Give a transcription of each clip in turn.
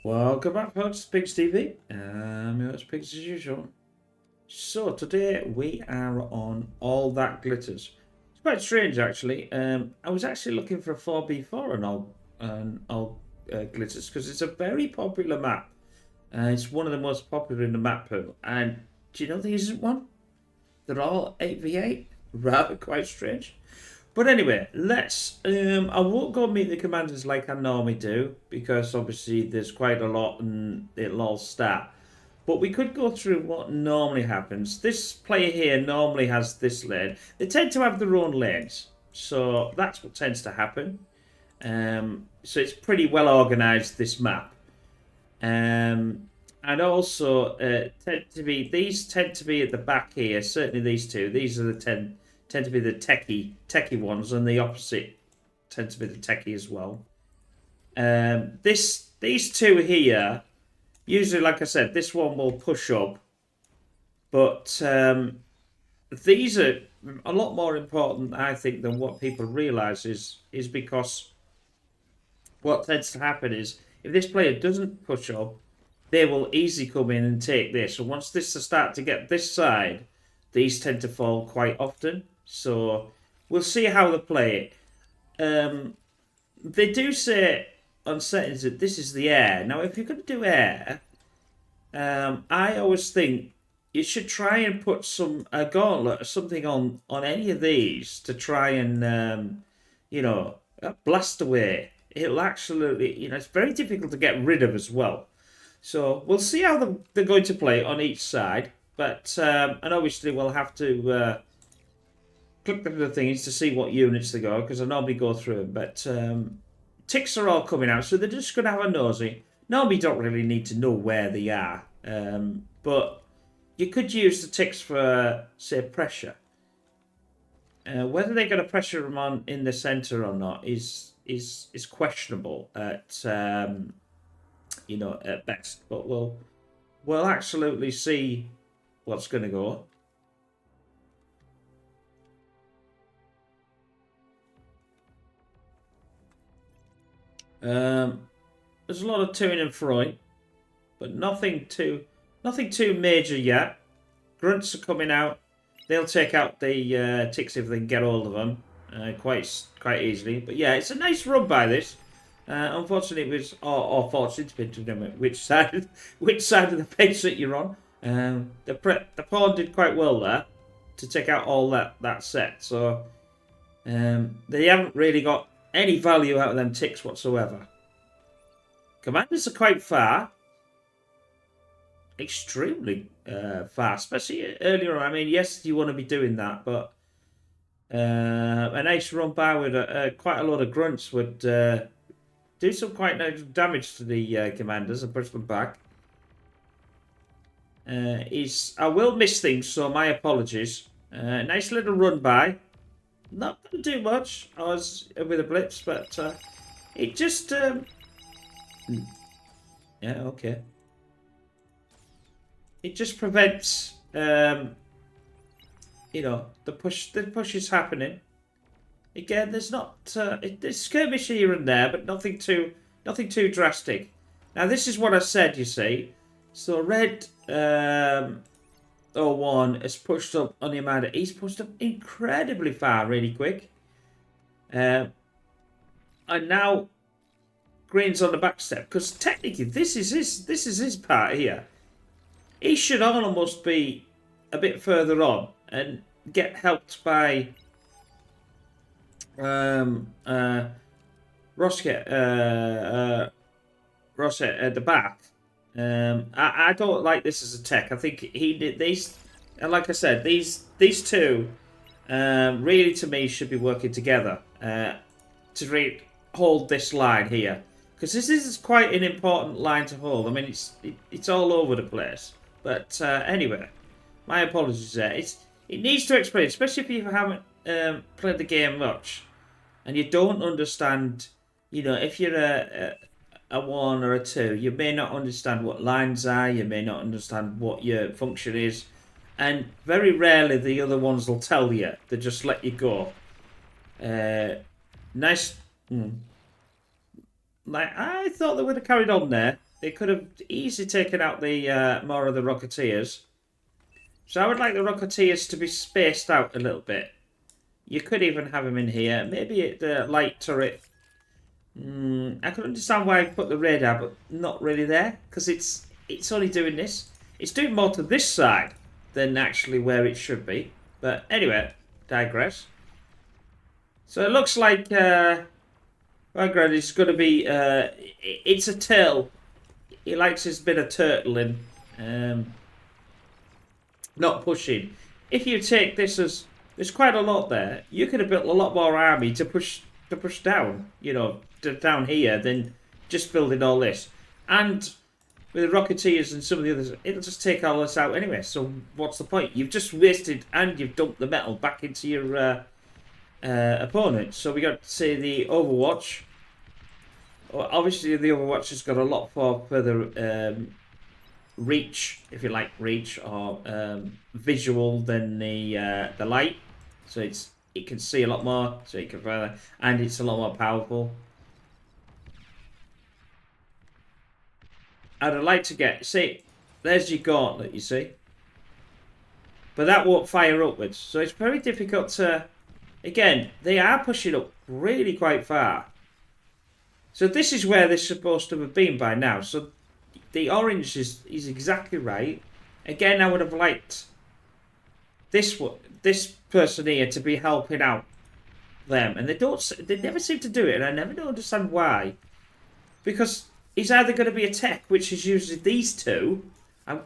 Welcome back, folks, to Pigs TV. It's Pigs as usual. So today we are on All That Glitters. It's quite strange, actually. I was actually looking for a 4v4 on all Glitters because it's a very popular map. It's one of the most popular in the map pool. And do you know there isn't one? They're all 8v8. Rather quite strange. But anyway, let's. I won't go meet the commanders like I normally do because obviously there's quite a lot and it'll all start. But we could go through what normally happens. This player here normally has this lane. They tend to have their own lanes, so that's what tends to happen. So it's pretty well organised, this map. And also these tend to be at the back here. Certainly these two. These are the tend to be the techie ones, and the opposite tend to be the techie as well. These two here, usually, like I said, this one will push up, but these are a lot more important, I think, than what people realise is because what tends to happen is if this player doesn't push up, they will easily come in and take this. And once this start to get this side, these tend to fall quite often. So we'll see how they play it. They do say on settings that this is the air. Now, if you're going to do air, I always think you should try and put a gauntlet or something on any of these to try and blast away. It'll actually, it's very difficult to get rid of as well. So we'll see how they're going to play on each side. But and obviously we'll have to click the things to see what units they go, because I normally go through them. But ticks are all coming out, so they're just going to have a nosy. Normally don't really need to know where they are. But you could use the ticks for, say, pressure. Whether they're going to pressure them on in the centre or not is questionable at at best. But we'll absolutely see what's going to go. There's a lot of toing and froing, but nothing too major yet. Grunts are coming out. They'll take out the ticks if they can get hold of them quite easily. But yeah, it's a nice run by this. Unfortunately, it was or fortunate, depending on which side of the fence that you're on. The pawn did quite well there to take out all that set. So they haven't really got any value out of them ticks whatsoever. Commanders are quite far. Extremely far, especially earlier on. I mean, yes, you want to be doing that, but a nice run by with quite a lot of grunts would do some quite nice damage to the commanders and push them back. I will miss things, so my apologies. Nice little run by. Not going to do much with the blips, but it just... yeah, okay. It just prevents, the push is happening. Again, there's not... there's skirmish here and there, but nothing too drastic. Now, this is what I said, you see. So, red... 01 has pushed up on the amount. He's pushed up incredibly far, really quick. And now green's on the back step, because technically this is his part here. He should almost be a bit further on and get helped by Rosket at the back. I don't like this as a tech. I think he did these, and like I said, these two really, to me, should be working together to hold this line here, because this is quite an important line to hold. I mean, it's all over the place. But anyway, my apologies there. It needs to explain, especially if you haven't played the game much and you don't understand. If you're a 1 or a 2, you may not understand what lines are, you may not understand what your function is, and very rarely the other ones will tell you. They just let you go. Nice. Like, I thought they would have carried on there. they could have easily taken out the more of the Rocketeers. So I would like the Rocketeers to be spaced out a little bit. You could even have them in here. Maybe at the light turret. I can understand why I put the radar, but not really there. Because it's only doing this. It's doing more to this side than actually where it should be. But anyway, digress. So it looks like Ragran is going to be... it's a turtle. He likes his bit of turtling. Not pushing. If you take this as... There's quite a lot there. You could have built a lot more army to push down. You know, down here than just building all this. And with the Rocketeers and some of the others, it'll just take all this out anyway. So what's the point? You've just wasted and you've dumped the metal back into your opponent. So we got to say the Overwatch. Well, obviously the Overwatch has got a lot further reach, if you like, reach or visual than the light. So it can see a lot more, so it can further, and it's a lot more powerful. I'd like to get, see, there's your gauntlet, you see, but that won't fire upwards, so it's very difficult to. Again, they are pushing up really quite far. So this is where they're supposed to have been by now. So the orange is exactly right. Again, I would have liked this person here to be helping out them, and they never seem to do it, and I never understand why. Because he's either going to be a tech, which is usually these two, and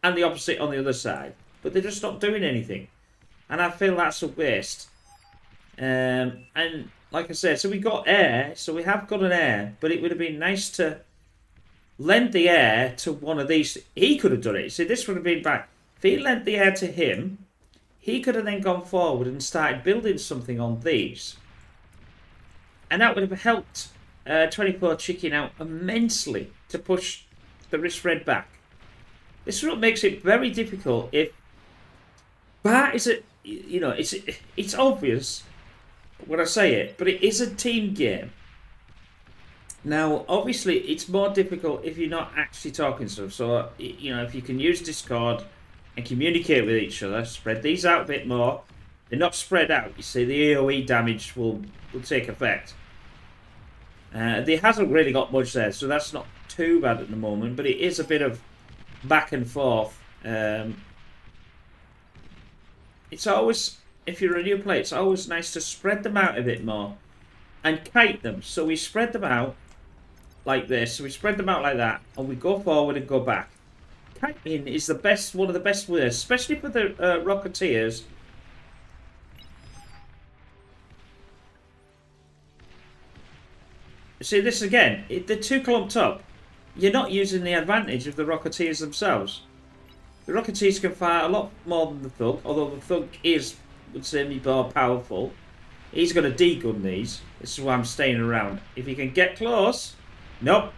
the opposite on the other side, but they're just not doing anything, and I feel that's a waste. And like I said, so we got air, so we have got an air, but it would have been nice to lend the air to one of these. He could have done it. See, this would have been back. If he lent the air to him, he could have then gone forward and started building something on these. And that would have helped 24 Chicken out immensely to push the Risk Red back. This is what makes it very difficult if... But is it... You know, it's obvious when I say it, but it is a team game. Now, obviously, it's more difficult if you're not actually talking to them. So, you know, if you can use Discord and communicate with each other, spread these out a bit more. They're not spread out. You see, the AoE damage will take effect. There hasn't really got much there, so that's not too bad at the moment. But it is a bit of back and forth. It's always, if you're a new player, it's always nice to spread them out a bit more and kite them. So we spread them out like this. So we spread them out like that, and we go forward and go back. Kiting is the best, one of the best ways, especially for the Rocketeers. See this again, they're too clumped up. You're not using the advantage of the Rocketeers themselves. The Rocketeers can fire a lot more than the Thug, although the Thug would say, more powerful. He's going to de-gun these. This is why I'm staying around. If he can get close... Nope.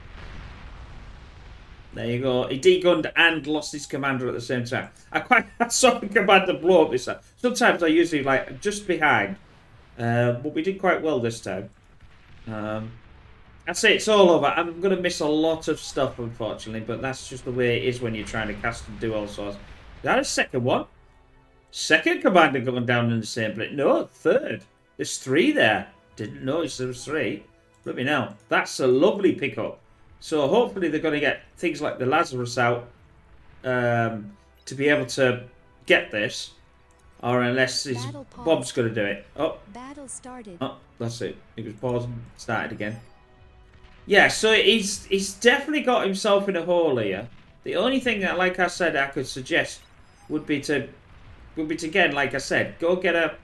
There you go. He de-gunned and lost his commander at the same time. I saw the commander blow up this time. Sometimes I usually like just behind. But we did quite well this time. I'd say it's all over. I'm going to miss a lot of stuff, unfortunately, but that's just the way it is when you're trying to cast and do all sorts. Is that a second one? Second commander going down in the same place? No, third. There's three there. Didn't notice there was three. Let me know. That's a lovely pickup. So hopefully they're going to get things like the Lazarus out to be able to get this. Or unless Bob's going to do it. Oh. Battle started. Oh, that's it. He was pausing. Started again. Yeah, so he's definitely got himself in a hole here. The only thing that, like I said, I could suggest would be to again, like I said, go get her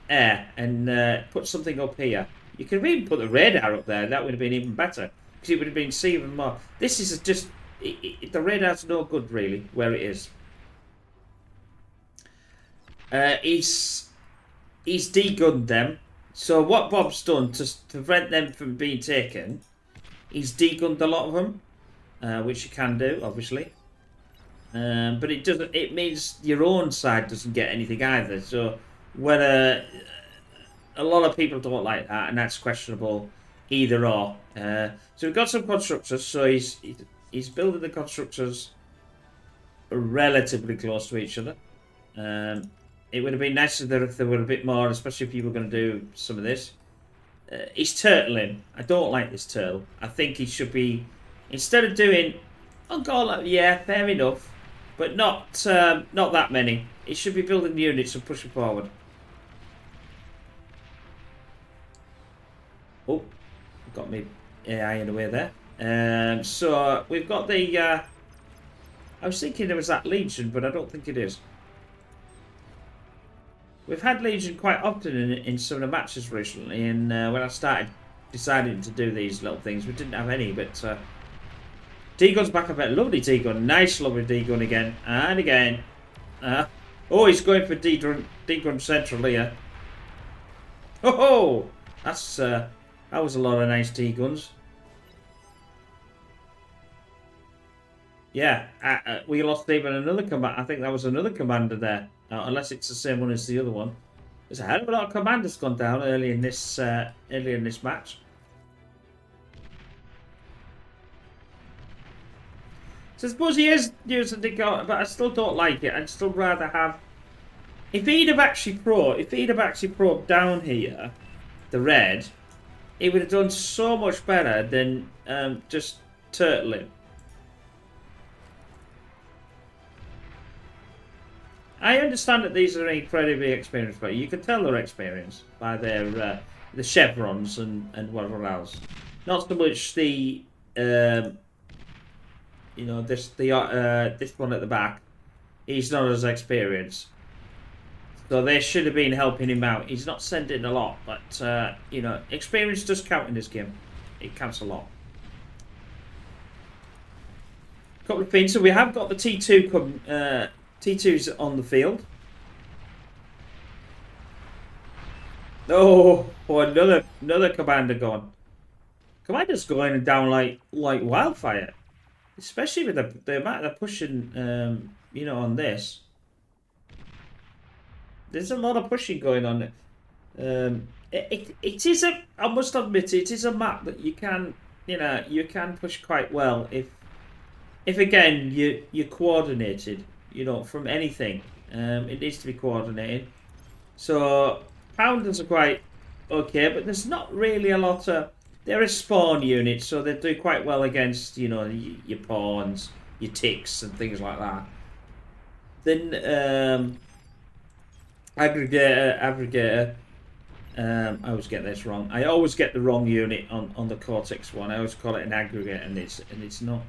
air and put something up here. You could even put the radar up there. That would have been even better because it would have been seen even more. This is just the radar's no good really where it is. He's de-gunned them. So what Bob's done to prevent them from being taken, he's de-gunned a lot of them, which you can do, obviously. But it doesn't. It means your own side doesn't get anything either. So when a lot of people don't like that, and that's questionable. either or. So we've got some constructors. So he's building the constructors relatively close to each other. It would have been nicer if there were a bit more, especially if you were going to do some of this. He's turtling. I don't like this turtle. I think he should be, instead of doing, oh god, yeah, fair enough, but not that many. He should be building units and pushing forward. Oh, got me AI in the way there. So we've got the. I was thinking there was that Legion, but I don't think it is. We've had Legion quite often in some of the matches recently, and when I started deciding to do these little things, we didn't have any, but D-Gun's back up at lovely D-Gun, nice lovely D-Gun again, and again. Oh, he's going for D-Gun Central here. Oh, that's, that was a lot of nice D-Guns. Yeah, we lost even another command. I think that was another commander there. Unless it's the same one as the other one. There's a hell of a lot of commanders gone down early in this match. So I suppose he is using the gun, but I still don't like it. I'd still rather have. If he'd have actually probed down here, the red, it would have done so much better than just turtling. I understand that these are incredibly experienced, but you can tell they're experienced by their the chevrons and whatever else. Not so much the this one at the back. He's not as experienced, so they should have been helping him out. He's not sending a lot, but experience does count in this game. It counts a lot. Couple of things. So we have got the T2 T2's on the field. Oh, another commander gone. Commander's going down like wildfire, especially with the amount they're pushing. On this, there's a lot of pushing going on. It is a. I must admit, it is a map that you can push quite well if again you're coordinated. From anything. It needs to be coordinated. So, Pounders are quite okay, but there's not really a lot of... They're a spawn unit, so they do quite well against, your pawns, your ticks, and things like that. Then, Aggregator. I always get this wrong. I always get the wrong unit on the Cortex one. I always call it an Aggregator, and it's not.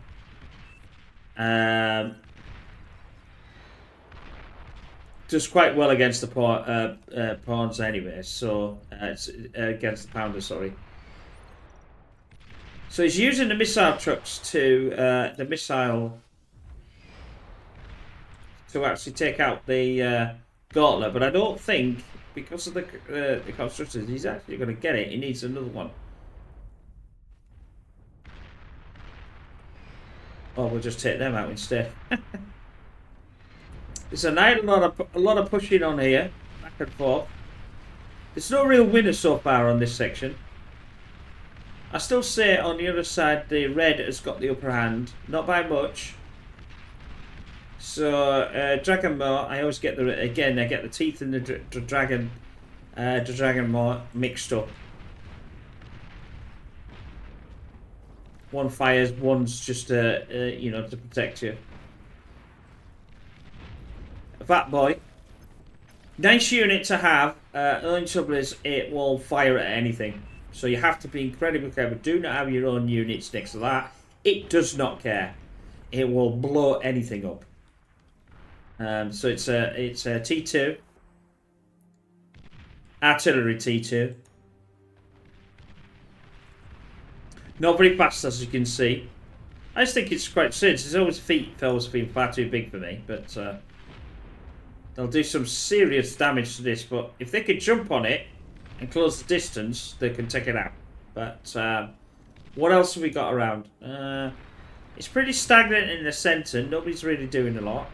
Does quite well against the pawns anyway, so it's against the Pounder, sorry. So he's using the missile trucks to actually take out the Gauntlet, but I don't think, because of the constructors, he's actually going to get it. He needs another one. Oh, we'll just take them out instead. There's a lot of pushing on here, back and forth. There's no real winner so far on this section. I still say on the other side the red has got the upper hand, not by much. So Dragon Maw, I always get I get the teeth and the Dragon Maw mixed up. One fires, one's just to protect you. Fat Boy. Nice unit to have. The only trouble is it will fire at anything. So you have to be incredibly careful. Do not have your own units next to that. It does not care. It will blow anything up. So it's a T2. Artillery T2. Not very fast, as you can see. I just think it's quite serious. It's always been far too big for me, but they'll do some serious damage to this. But if they can jump on it and close the distance, they can take it out. But what else have we got around? It's pretty stagnant in the centre. Nobody's really doing a lot.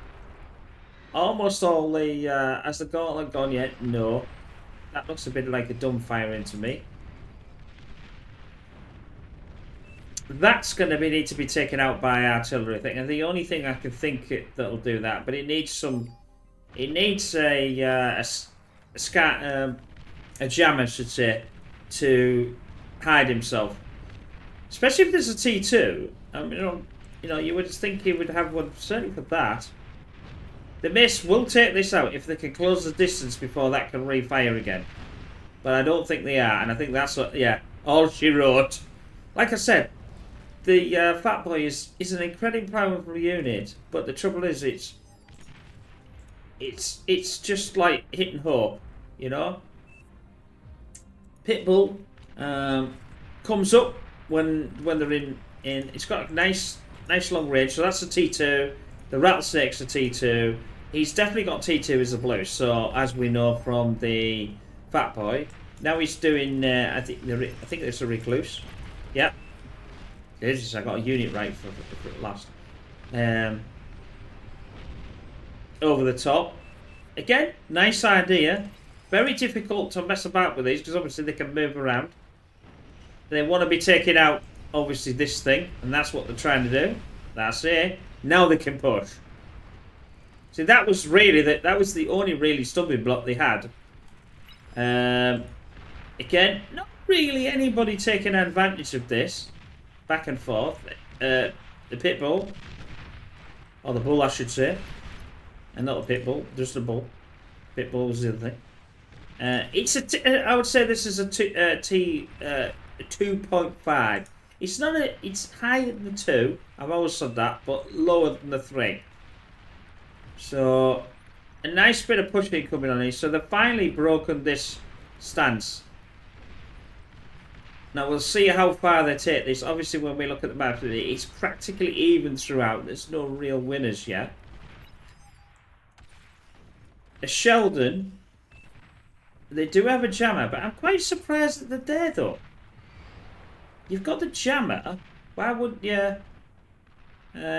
Almost all the... has the Gauntlet gone yet? No. That looks a bit like a dumb firing to me. that's going to need to be taken out by artillery. I think, and the only thing I can think that'll do that, but it needs some. It needs a jammer, I should say, to hide himself. Especially if there's a T2. You would think he would have one certainly for that. The Miss will take this out if they can close the distance before that can refire again. But I don't think they are, and I think that's what, yeah, all she wrote. Like I said, the Fat Boy is an incredibly powerful unit, but the trouble is it's just like hit and hope, you know. Pitbull comes up when they're in. It's got a nice long range, so that's a T2. The Rattlesnake's a T2. He's definitely got T2 as a blue, so as we know from the Fat Boy. Now he's doing, I think it's a Recluse. Yep. It is, I got a unit right for last. Over the top. Again, nice idea. Very difficult to mess about with these, because obviously they can move around. They want to be taking out, obviously, this thing, and that's what they're trying to do. That's it. Now they can push. See, that was really that was the only really stumbling block they had. Again, not really anybody taking advantage of this. Back and forth. The Pitbull. Or the Bull, I should say. And not the Pitbull, just the Bull. Pitbull was the other thing. I would say this is a 2.5. It's not it's higher than the 2. I've always said that, but lower than the 3. So, a nice bit of pushing coming on here. So they've finally broken this stance. Now we'll see how far they take this. Obviously, when we look at the map, it's practically even throughout. There's no real winners yet. A Sheldon, they do have a jammer, but I'm quite surprised that they're there though. You've got the jammer. Why wouldn't you?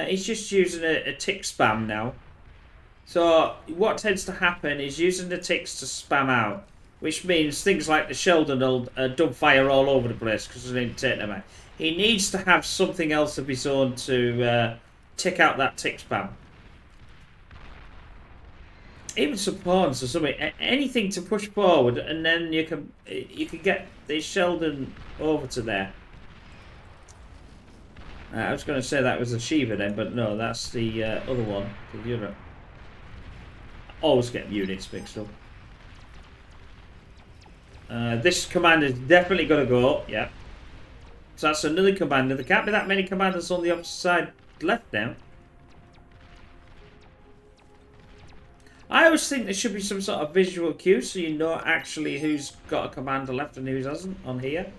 He's just using a tick spam now. So what tends to happen is using the ticks to spam out, which means things like the Sheldon will dump fire all over the place because they didn't take them out. He needs to have something else of his own to tick out that tick spam. Even some pawns or something, anything to push forward, and then you can get the Sheldon over to there. I was going to say that was a Shiva then, but no, that's the other one. The other. Always get units mixed up. This commander is definitely going to go up, yeah. So that's another commander. There can't be that many commanders on the opposite side left now. I always think there should be some sort of visual cue so you know actually who's got a commander left and who hasn't on here.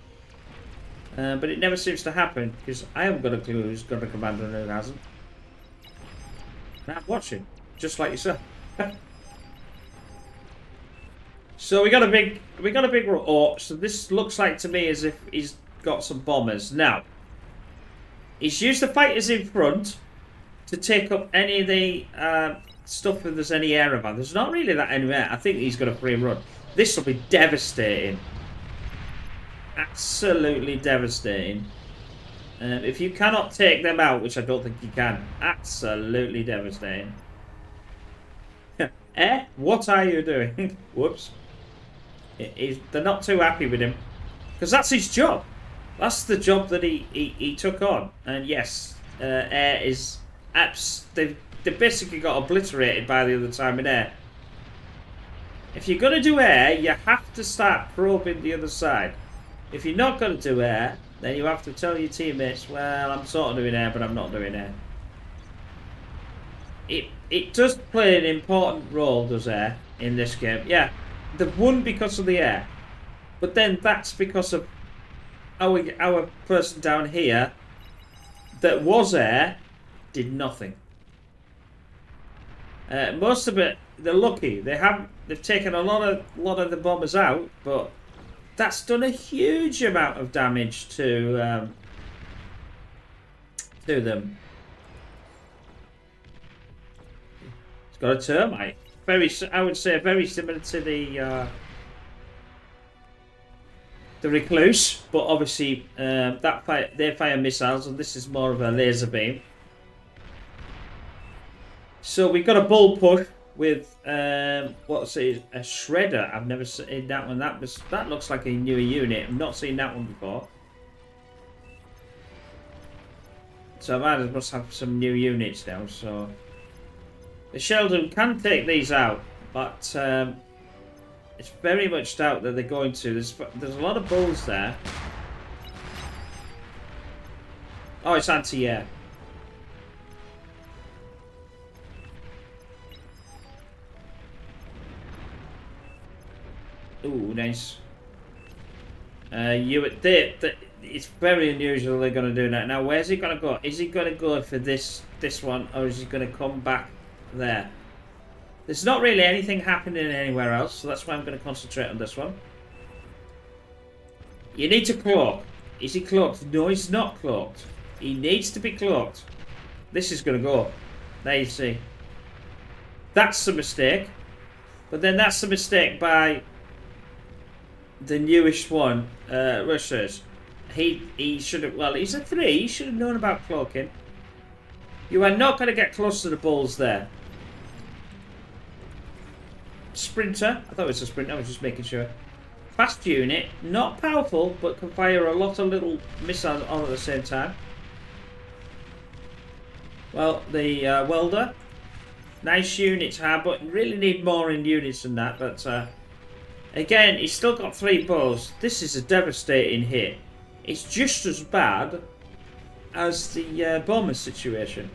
But it never seems to happen because I haven't got a clue who's got a commander and who hasn't. And I'm watching, just like yourself. So we got a big so this looks like to me as if he's got some bombers. Now, he's used the fighters in front to take up any of the stuff if there's any air around. There's not really that anywhere. I think he's got a free run. This will be devastating. Absolutely devastating. If you cannot take them out, which I don't think you can, absolutely devastating. What are you doing? Whoops. They're not too happy with him. Because that's his job. That's the job that he took on. And yes, air is... They basically got obliterated by the other time in air. If you're going to do air, you have to start probing the other side. If you're not going to do air, then you have to tell your teammates, well, I'm sort of doing air, but I'm not doing air. It does play an important role, does air, in this game. Yeah, they've won because of the air. But then that's because of our person down here that was air did nothing. Most of it, they're lucky. They've taken a lot of the bombers out, but that's done a huge amount of damage to them. It's got a termite. I would say very similar to the the recluse, but obviously they fire missiles, and this is more of a laser beam. So we've got a bull push with what's it? A shredder. I've never seen that one. That looks like a newer unit. I've not seen that one before. So I must have some new units now. So the Sheldon can take these out, but it's very much doubt that they're going to. There's a lot of bulls there. Oh, it's anti-air. Ooh, nice. It's very unusual they're going to do that. Now, where's he going to go? Is he going to go for this one, or is he going to come back there? There's not really anything happening anywhere else, so that's why I'm going to concentrate on this one. You need to cloak. Is he cloaked? No, he's not cloaked. He needs to be cloaked. This is going to go. There you see. That's a mistake. But then that's a mistake by the newest one, Russia's. He should have, well, he's a 3. He should have known about cloaking. You are not going to get close to the bulls there. Sprinter. I thought it was a sprinter. I was just making sure. Fast unit. Not powerful, but can fire a lot of little missiles on at the same time. Well, the welder. Nice unit to have, but really need more in units than that. But again, he's still got 3 bulls. This is a devastating hit. It's just as bad as the bomber situation.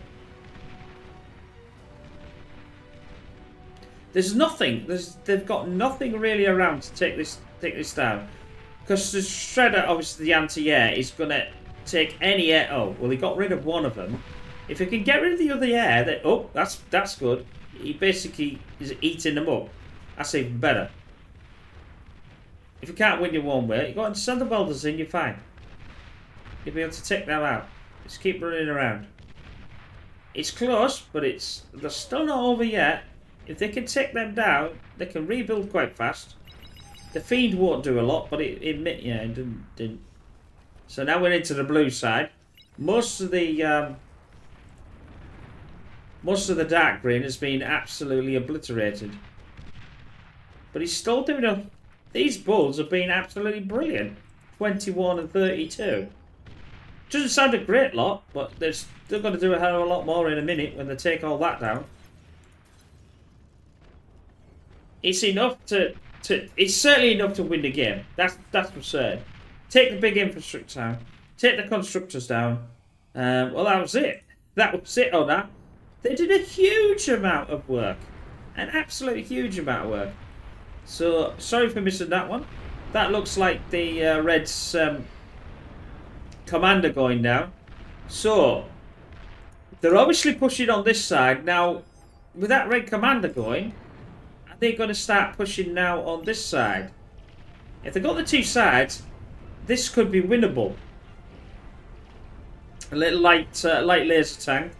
There's nothing. They've got nothing really around to take this down. Because the shredder, obviously the anti-air, is going to take any air. Oh, well, he got rid of one of them. If he can get rid of the other air, then oh, that's good. He basically is eating them up. That's even better. If you can't win your one way, you got to send the welders in. You're fine. You'll be able to take them out. Just keep running around. It's close, but they're still not over yet. If they can take them down, they can rebuild quite fast. The Fiend won't do a lot, but it didn't. So now we're into the blue side. Most of the dark green has been absolutely obliterated. But he's still doing a... These bulls have been absolutely brilliant. 21 and 32. Doesn't sound a great lot, but they're still going to do a hell of a lot more in a minute when they take all that down. It's enough to it's certainly enough to win the game. That's for certain. Take the big infrastructure down. Take the constructors down. Well, that was it. That was it on that. They did a huge amount of work. An absolutely huge amount of work. So, sorry for missing that one. That looks like the Reds commander going down. So, they're obviously pushing on this side. Now, with that Red commander going, are they going to start pushing now on this side? If they've got the 2 sides, this could be winnable. A little light laser tank.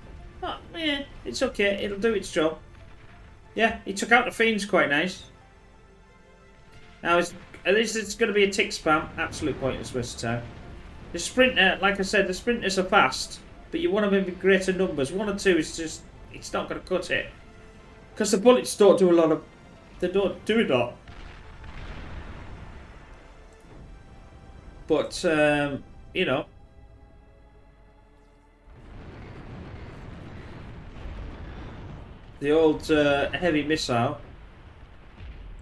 Oh, yeah, it's okay. It'll do its job. Yeah, he took out the Fiends quite nice. Now, it's going to be a tick spam. Absolute pointless waste of time. The sprinter, like I said, the sprinters are fast, but you want them in greater numbers. 1 or 2 is just, it's not going to cut it. Because the bullets don't do a lot of, they don't do a lot. But, you know. The old heavy missile.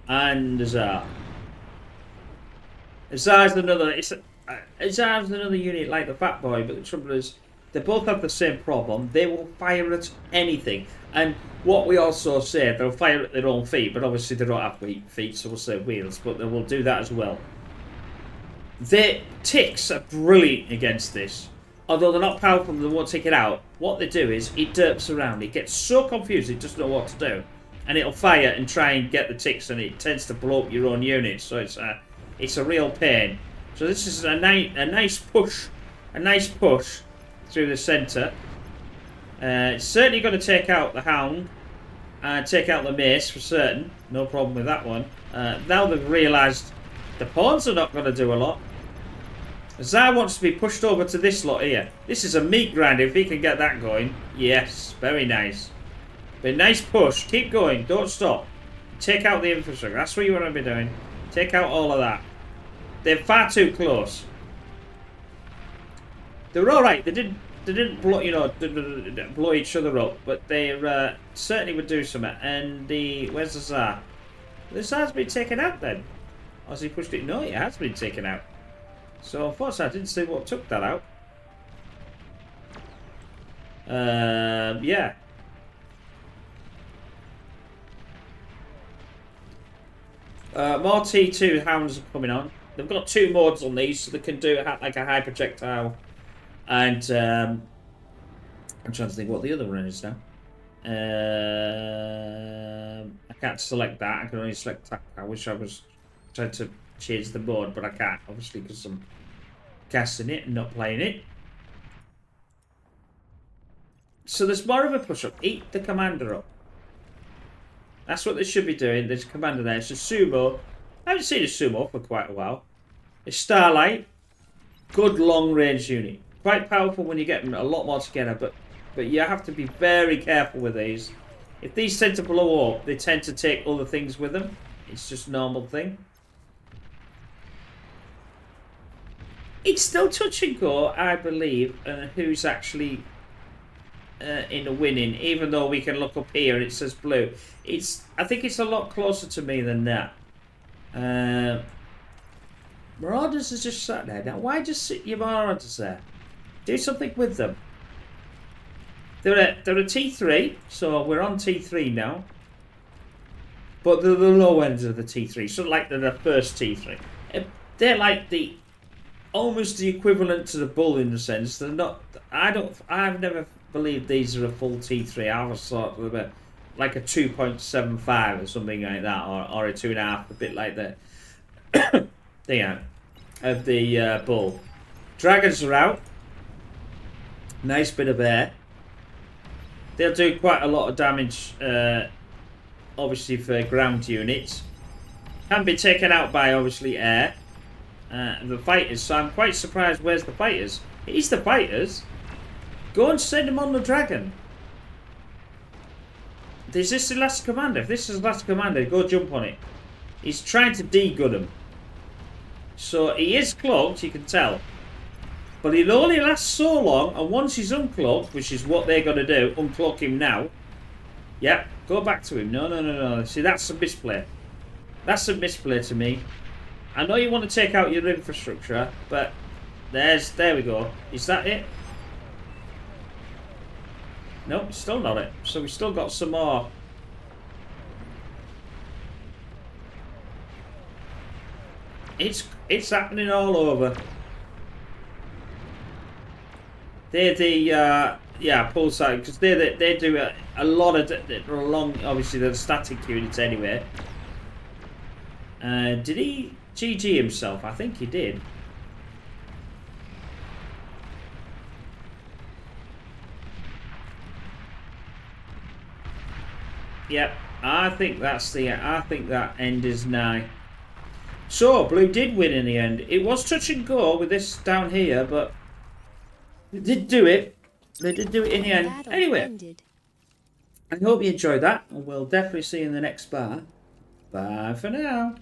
And Azar. Azar's another unit like the Fat Boy, but the trouble is they both have the same problem. They will fire at anything. And what we also say, they'll fire at their own feet, but obviously they don't have feet, so we'll say wheels, but they will do that as well. Their ticks are brilliant against this. Although they're not powerful and they won't take it out, what they do is it derps around. It gets so confused it doesn't know what to do. And it'll fire and try and get the ticks, and it tends to blow up your own units. So it's a real pain. So this is a nice push through the centre. It's certainly going to take out the Hound and take out the Mace for certain. No problem with that one. Now they've realised the pawns are not going to do a lot. Zai wants to be pushed over to this lot here. This is a meat grinder. If he can get that going. Yes, very nice. But nice push. Keep going. Don't stop. Take out the infrastructure. That's what you want to be doing. Take out all of that. They're far too close. They were all right. They didn't blow, you know, blow each other up, but they certainly would do something. And where's the Tsar? The Tsar's been taken out then. Or has he pushed it? No, it has been taken out. So unfortunately, I didn't see what took that out. Yeah. More T2 hounds are coming on. They've got 2 mods on these, so they can do like a high projectile. And I'm trying to think what the other one is now. I can't select that. I can only select that. I wish I was trying to change the mode, but I can't, obviously, because I'm casting it and not playing it. So there's more of a push-up. Eat the commander up. That's what they should be doing. There's a commander there. It's a sumo. I haven't seen a sumo for quite a while. It's Starlight. Good long-range unit. Quite powerful when you get them a lot more together, but you have to be very careful with these. If these tend to blow up, they tend to take other things with them. It's just a normal thing. It's still touch and go, I believe, who's actually in the winning, even though we can look up here and it says blue. I think it's a lot closer to me than that. Marauders is just sat there. Now, why just sit your Marauders there? Do something with them. They're a T3, so we're on T3 now. But they're the low ends of the T3, so like they're the first T3. They're like almost the equivalent to the bull in the sense. They're not. I've never believed these are a full T3. I was sort of like a 2.75 or something like that, or a 2.5, a bit like that. Yeah, of the bull. Dragons are out. Nice bit of air. They'll do quite a lot of damage, obviously, for ground units. Can be taken out by, obviously, air. The fighters, so I'm quite surprised. Where's the fighters? He's the fighters. Go and send him on the dragon. Is this the last commander? If this is the last commander, go jump on it. He's trying to de-gun him. So he is cloaked, you can tell. But he'll only last so long, and once he's uncloaked, which is what they're going to do, uncloak him now. Yeah, go back to him. No. See, that's a misplay. That's a misplay to me. I know you want to take out your infrastructure, but there we go. Is that it? Nope, still not it. So we've still got some more. It's happening all over. They're the pulsar, because they do a lot of long. Obviously, they're static units anyway. Did he GG himself? I think he did. Yep, I think that's I think that end is nigh. So blue did win in the end. It was touch and go with this down here, but they did do it. They did do it in the end. Anyway, I hope you enjoyed that, and we'll definitely see you in the next bar. Bye for now.